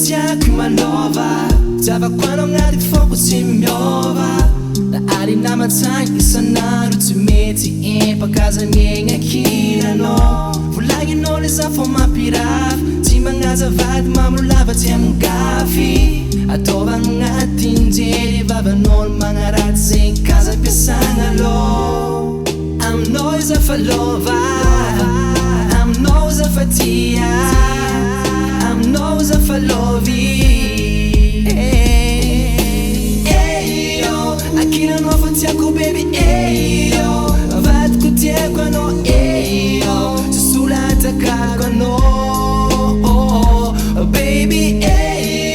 tiako malova zavako anao agnaty foko tsy miova na ary namatsaigny isan'andro tsy mety empakaza miaigna kinanao volagninao le za fo mampirafy tsy magnazavady mamolava tsy amigafy ataovagna agnatin'jely vavanao no magnaraty zegny kaza ampiasagna alô aminao iza fa lova aminao iza fa tia aminao iza fa lovy akinanao fa tiako baby yo vadiko tiako anao yo tsy solatakako anao baby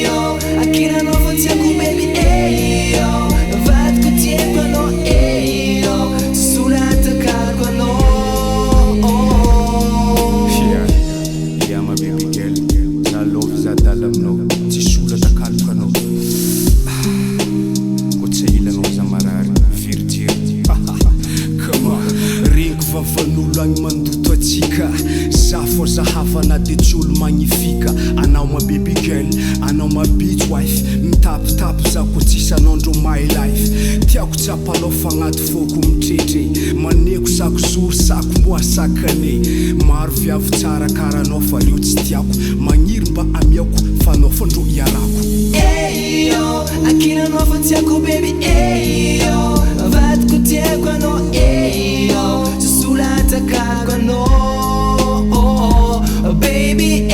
yo akinanao fa tiako baby yo vadiko tiako anao yo tsy solatakako anao Yeah, my baby girl, za love za dala aminao tsy solatakako anao vavan'olo agny mandoto atsika za fô zahafana de tsy olo magnifika anao ma baby girl anao ma beach wife mitapitapo za ko tsisy anandro my life tiako tsapalofa agnaty foko mitretre maneko sako zory sako mboa sakane maro viavy tsara karanao fa reo tsy tiako magniry mba amiako fa anao fa ndro iarako yo akinanao fa tiako baby yo vadiko tiako anao yo solatakako anao baby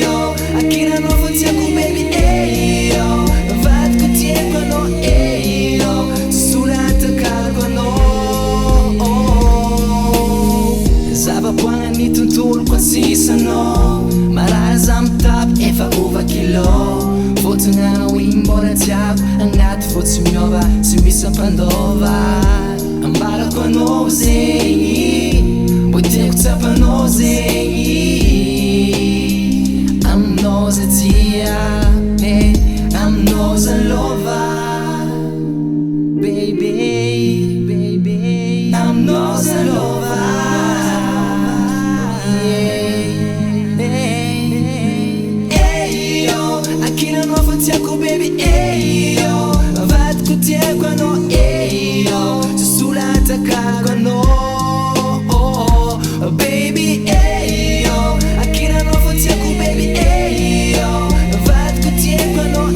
yo akinanao fa tiako baby yo vadiko tiako anao yo solatakako anao zavaboagna ny tontolo ko sisanao maraha za mitapy efa ovakilo fotognanao igny mbôla tiako agnaty fô tsy miova tsy misy ampandôva ambarako anao zegny mbô tiako tsapanao zegny aminao za tia aminao za lova baby aminao za lova akinanao fa tiako baby yo vadiko tiako anao yo tsy solatakako anao baby yo akinanao fa tiako baby yo vadiko tiako anao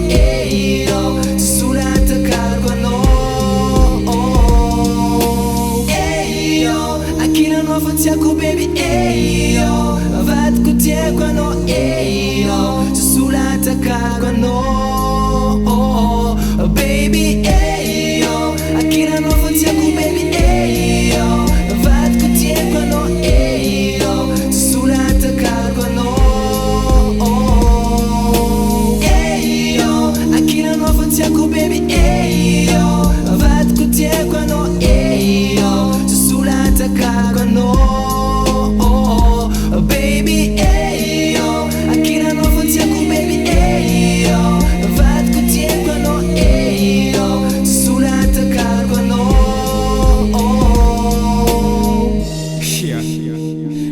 yo tsy solatakako anao yo akinanao fa tiako baby yo vadiko tiako anao yo tsy solatakako anao baby yo akinanao fa tiako baby yo vadiko tiako anao yo tsy solatakako anao yo akinanao fa tiako baby yo vadiko tiako anao yo tsy solatakako anao baby yo akinanao fa tiako baby yo vadiko tiako anao yo tsy solatakako anao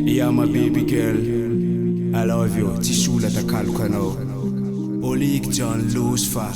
yeah my baby girl I love you tsy solatakako anao Olik John Lucifer